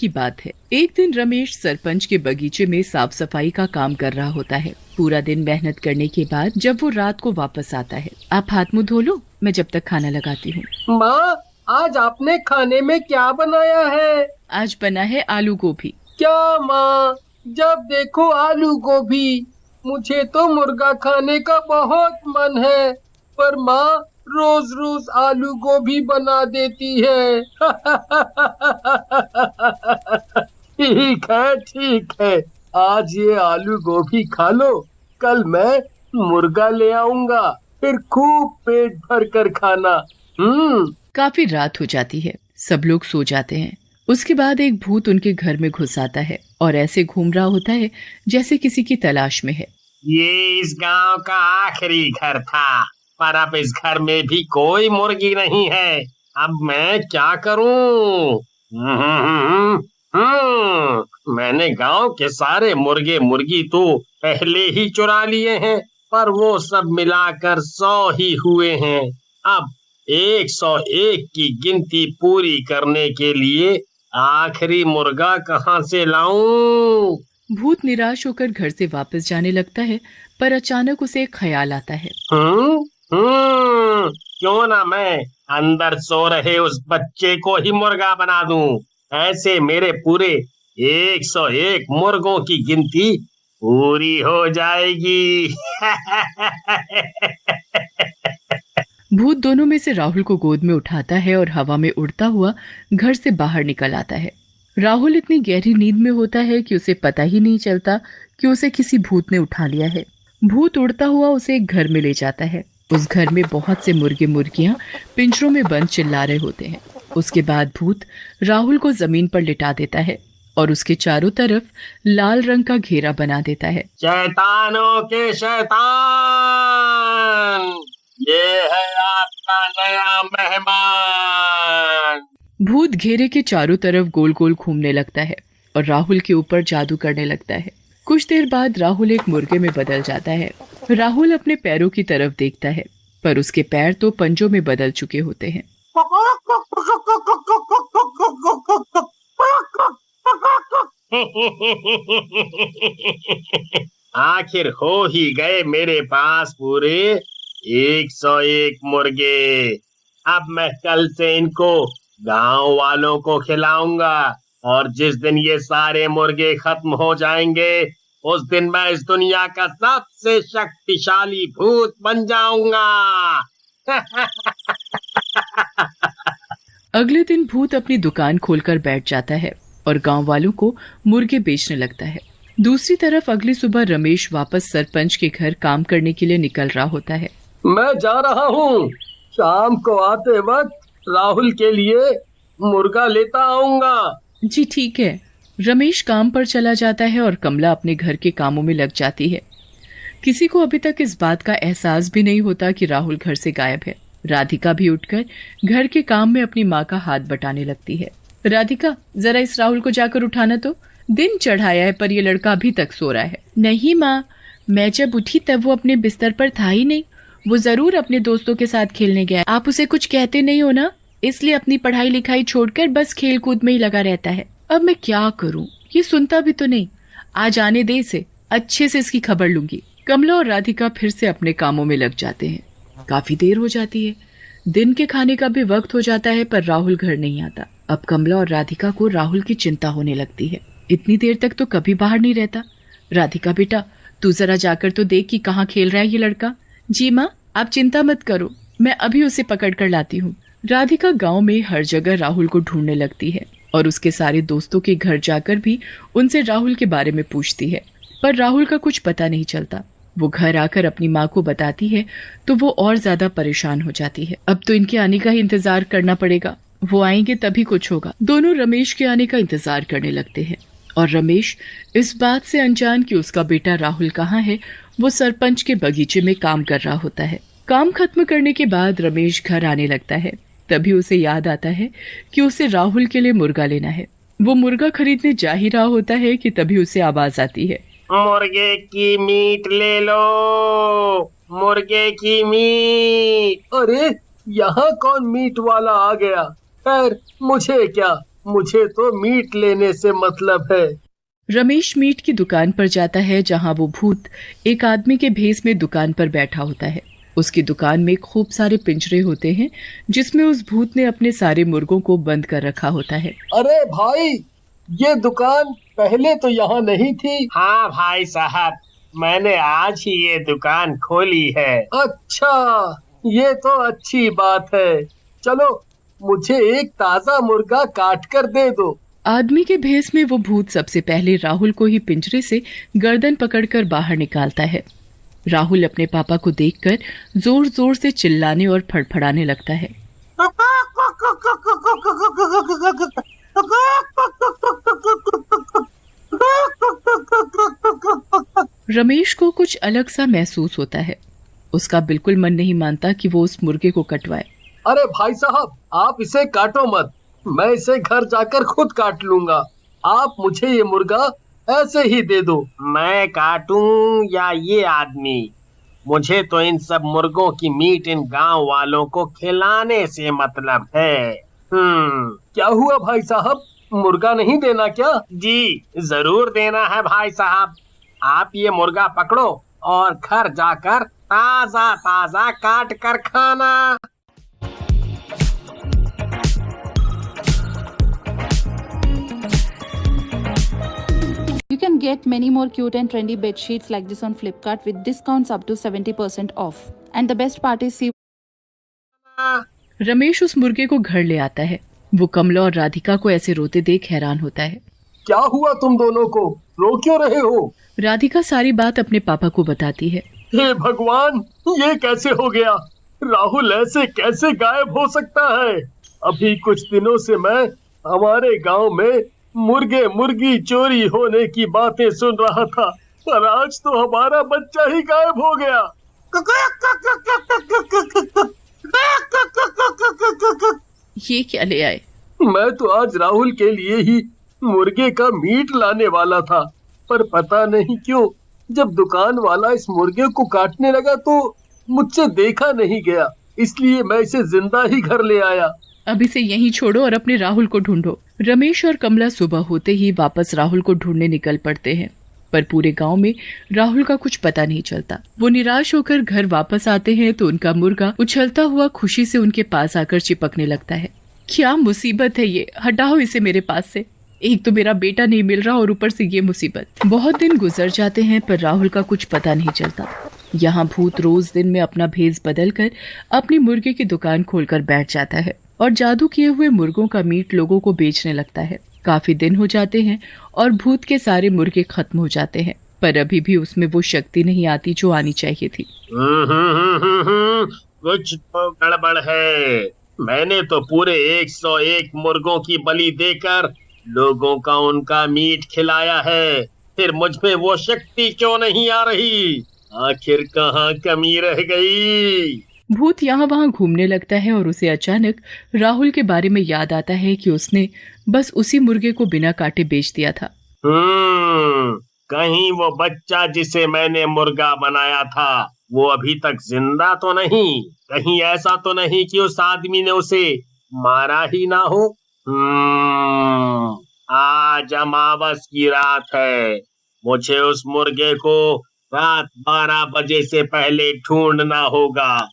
की बात है। एक दिन रमेश सरपंच के बगीचे में साफ सफाई का काम कर रहा होता है। पूरा दिन मेहनत करने के बाद जब वो रात को वापस आता है, आप हाथ मुंह धो लो, मैं जब तक खाना लगाती हूँ। माँ, आज आपने खाने में क्या बनाया है? आज बना है आलू गोभी। क्या माँ, जब देखो आलू गोभी। मुझे तो मुर्गा खाने का बहुत मन है, पर माँ रोज रोज आलू गोभी बना देती है। ठीक है, आज ये आलू गोभी खा लो, कल मैं मुर्गा ले आऊंगा, फिर खूब पेट भर कर खाना। काफी रात हो जाती है, सब लोग सो जाते हैं। उसके बाद एक भूत उनके घर में घुस आता है और ऐसे घूम रहा होता है जैसे किसी की तलाश में है। ये इस गांव का आखिरी घर था, पर अब इस घर में भी कोई मुर्गी नहीं है। अब मैं क्या करूं? मैंने गांव के सारे मुर्गे मुर्गी तो पहले ही चुरा लिए हैं, पर वो सब मिलाकर 100 ही हुए हैं। अब 101 की गिनती पूरी करने के लिए आखिरी मुर्गा कहाँ से लाऊं? भूत निराश होकर घर से वापस जाने लगता है, पर अचानक उसे एक ख्याल आता है। क्यों ना मैं अंदर सो रहे उस बच्चे को ही मुर्गा बना दूं। ऐसे मेरे पूरे 101 मुर्गों की गिनती पूरी हो जाएगी। भूत दोनों में से राहुल को गोद में उठाता है और हवा में उड़ता हुआ घर से बाहर निकल आता है। राहुल इतनी गहरी नींद में होता है कि उसे पता ही नहीं चलता कि उसे किसी भूत ने उठा लिया है। भूत उड़ता हुआ उसे एक घर में ले जाता है। उस घर में बहुत से मुर्गे मुर्गियां पिंजरों में बंद चिल्ला रहे होते हैं। उसके बाद भूत राहुल को जमीन पर लिटा देता है और उसके चारों तरफ लाल रंग का घेरा बना देता है। शैतानों के शैतान, ये है आपका नया मेहमान। भूत घेरे के चारों तरफ गोल गोल घूमने लगता है और राहुल के ऊपर जादू करने लगता है। कुछ देर बाद राहुल एक मुर्गे में बदल जाता है। राहुल अपने पैरों की तरफ देखता है, पर उसके पैर तो पंजों में बदल चुके होते हैं। आखिर हो ही गए मेरे पास पूरे 101 मुर्गे। अब मैं कल से इनको गांव वालों को खिलाऊंगा, और जिस दिन ये सारे मुर्गे खत्म हो जाएंगे उस दिन मैं इस दुनिया का सबसे शक्तिशाली भूत बन जाऊंगा। अगले दिन भूत अपनी दुकान खोलकर बैठ जाता है और गांव वालों को मुर्गे बेचने लगता है। दूसरी तरफ अगली सुबह रमेश वापस सरपंच के घर काम करने के लिए निकल रहा होता है। मैं जा रहा हूँ, शाम को आते वक्त राहुल के लिए मुर्गा लेता आऊंगा। जी ठीक है। रमेश काम पर चला जाता है और कमला अपने घर के कामों में लग जाती है। किसी को अभी तक इस बात का एहसास भी नहीं होता कि राहुल घर से गायब है। राधिका भी उठकर घर के काम में अपनी माँ का हाथ बटाने लगती है। राधिका, जरा इस राहुल को जाकर उठाना तो। दिन चढ़ाया है पर ये लड़का अभी तक सो रहा है। नहीं माँ, मैं जब उठी तब वो अपने बिस्तर पर था ही नहीं। वो जरूर अपने दोस्तों के साथ खेलने गया। आप उसे कुछ कहते नहीं हो ना, इसलिए अपनी पढ़ाई लिखाई छोड़कर बस खेल कूद में ही लगा रहता है। अब मैं क्या करूं, ये सुनता भी तो नहीं। आज आने दे इसे, अच्छे से इसकी खबर लूंगी। कमला और राधिका फिर से अपने कामों में लग जाते हैं। काफी देर हो जाती है। दिन के खाने का भी वक्त हो जाता है, पर राहुल घर नहीं आता। अब कमला और राधिका को राहुल की चिंता होने लगती है। इतनी देर तक तो कभी बाहर नहीं रहता। राधिका बेटा, तू जरा जाकर तो देख कि कहाँ खेल रहा है ये लड़का। जी माँ, आप चिंता मत करो, मैं अभी उसे पकड़ कर लाती हूँ। राधिका गांव में हर जगह राहुल को ढूंढने लगती है और उसके सारे दोस्तों के घर जाकर भी उनसे राहुल के बारे में पूछती है, पर राहुल का कुछ पता नहीं चलता। वो घर आकर अपनी माँ को बताती है तो वो और ज्यादा परेशान हो जाती है। अब तो इनके आने का ही इंतजार करना पड़ेगा, वो आएंगे तभी कुछ होगा। दोनों रमेश के आने का इंतजार करने लगते हैं और रमेश इस बात से अनजान कि उसका बेटा राहुल कहाँ है, वो सरपंच के बगीचे में काम कर रहा होता है। काम खत्म करने के बाद रमेश घर आने लगता है। तभी उसे याद आता है कि उसे राहुल के लिए मुर्गा लेना है। वो मुर्गा खरीदने जा ही रहा होता है कि तभी उसे आवाज आती है, मुर्गे की मीट ले लो, मुर्गे की मीट। अरे, यहाँ कौन मीट वाला आ गया? खैर, मुझे क्या, मुझे तो मीट लेने से मतलब है। रमेश मीट की दुकान पर जाता है जहां वो भूत एक आदमी के भेस में दुकान पर बैठा होता है। उसकी दुकान में खूब सारे पिंजरे होते हैं जिसमें उस भूत ने अपने सारे मुर्गों को बंद कर रखा होता है। अरे भाई, ये दुकान पहले तो यहाँ नहीं थी। हाँ भाई साहब, मैंने आज ही ये दुकान खोली है। अच्छा, ये तो अच्छी बात है। चलो, मुझे एक ताजा मुर्गा काट कर दे दो। आदमी के भेस में वो भूत सबसे पहले राहुल को ही पिंजरे से गर्दन पकड़कर बाहर निकालता है। राहुल अपने पापा को देखकर जोर जोर से चिल्लाने और फड़फड़ाने लगता है। रमेश को कुछ अलग सा महसूस होता है। उसका बिल्कुल मन नहीं मानता कि वो उस मुर्गे को कटवाए। अरे भाई साहब, आप इसे काटो मत, मैं इसे घर जाकर खुद काट लूंगा। आप मुझे ये मुर्गा ऐसे ही दे दो। मैं काटूं या ये आदमी? मुझे तो इन सब मुर्गों की मीट इन गांव वालों को खिलाने से मतलब है। क्या हुआ भाई साहब, मुर्गा नहीं देना क्या? जी जरूर देना है भाई साहब। आप ये मुर्गा पकड़ो और घर जाकर ताजा ताजा काट कर खाना। You can get many more cute and trendy bed sheets like this on Flipkart with discounts up to 70% off. And the best part is see Ramesh उस मुर्गे को घर ले आता है। वो कमला और राधिका को ऐसे रोते देख हैरान होता है। क्या हुआ तुम दोनों को, रो क्यों रहे हो? राधिका सारी बात अपने पापा को बताती है। हे भगवान, ये कैसे हो गया? राहुल ऐसे कैसे गायब हो सकता है? अभी कुछ दिनों से मैं हमारे गांव में मुर्गे मुर्गी चोरी होने की बातें सुन रहा था, पर आज तो हमारा बच्चा ही गायब हो गया। ये क्या ले आए? मैं तो आज राहुल के लिए ही मुर्गे का मीट लाने वाला था, पर पता नहीं क्यों जब दुकान वाला इस मुर्गे को काटने लगा तो मुझसे देखा नहीं गया, इसलिए मैं इसे जिंदा ही घर ले आया। अब इसे यहीं छोड़ो और अपने राहुल को ढूंढो। रमेश और कमला सुबह होते ही वापस राहुल को ढूंढने निकल पड़ते हैं, पर पूरे गांव में राहुल का कुछ पता नहीं चलता। वो निराश होकर घर वापस आते हैं तो उनका मुर्गा उछलता हुआ खुशी से उनके पास आकर चिपकने लगता है। क्या मुसीबत है ये, हटाओ इसे मेरे पास से। एक तो मेरा बेटा नहीं मिल रहा और ऊपर से ये मुसीबत। बहुत दिन गुजर जाते हैं पर राहुल का कुछ पता नहीं चलता। यहाँ भूत रोज दिन में अपना भेष बदल कर अपनी मुर्गे की दुकान खोलकर बैठ जाता है और जादू किए हुए मुर्गों का मीट लोगों को बेचने लगता है। काफी दिन हो जाते हैं और भूत के सारे मुर्गे खत्म हो जाते हैं, पर अभी भी उसमें वो शक्ति नहीं आती जो आनी चाहिए थी। कुछ तो गड़बड़ है। मैंने तो पूरे 101 मुर्गों की बलि देकर लोगों का उनका मीट खिलाया है, फिर मुझ में वो शक्ति क्यों नहीं आ रही? आखिर कहाँ कमी रह गई? भूत यहाँ वहाँ घूमने लगता है और उसे अचानक राहुल के बारे में याद आता है कि उसने बस उसी मुर्गे को बिना काटे बेच दिया था। कहीं वो बच्चा जिसे मैंने मुर्गा बनाया था वो अभी तक जिंदा तो नहीं? कहीं ऐसा तो नहीं कि उस आदमी ने उसे मारा ही ना हो? आज अमावस की रात है। मुझे उस मुर्गे को रात 12 बजे से पहले ढूंढना होगा,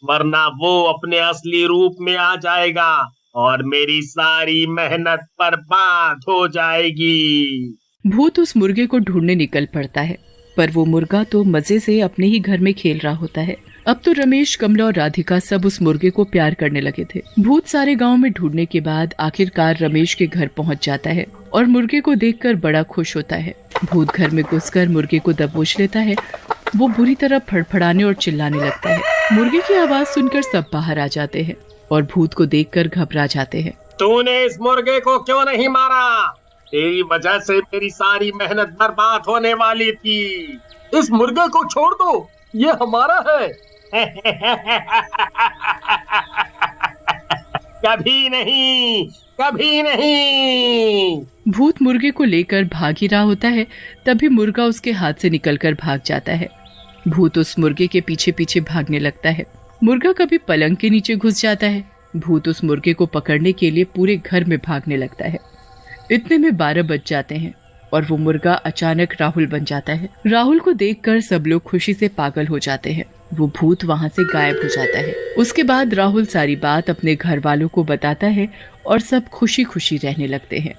वरना वो अपने असली रूप में आ जाएगा और मेरी सारी मेहनत बर्बाद हो जाएगी। भूत उस मुर्गे को ढूंढने निकल पड़ता है, पर वो मुर्गा तो मजे से अपने ही घर में खेल रहा होता है। अब तो रमेश, कमला और राधिका सब उस मुर्गे को प्यार करने लगे थे। भूत सारे गांव में ढूंढने के बाद आखिरकार रमेश के घर पहुंच जाता है और मुर्गे को देखकर बड़ा खुश होता है। भूत घर में घुसकर मुर्गे को दबोच लेता है। वो बुरी तरह फड़फड़ाने और चिल्लाने लगता है। मुर्गे की आवाज सुनकर सब बाहर आ जाते हैं और भूत को देखकर घबरा जाते हैं। तूने इस मुर्गे को क्यों नहीं मारा? तेरी वजह से मेरी सारी मेहनत बर्बाद होने वाली थी। इस मुर्गे को छोड़ दो, ये हमारा है। कभी नहीं, कभी नहीं। भूत मुर्गे को लेकर भाग ही रहा होता है, तभी मुर्गा उसके हाथ से निकलकर भाग जाता है। भूत उस मुर्गे के पीछे पीछे भागने लगता है। मुर्गा कभी पलंग के नीचे घुस जाता है, भूत उस मुर्गे को पकड़ने के लिए पूरे घर में भागने लगता है। इतने में 12 बज जाते हैं और वो मुर्गा अचानक राहुल बन जाता है। राहुल को देखकर सब लोग खुशी से पागल हो जाते हैं। वो भूत वहां से गायब हो जाता है। उसके बाद राहुल सारी बात अपने घर वालों को बताता है और सब खुशी खुशी रहने लगते हैं।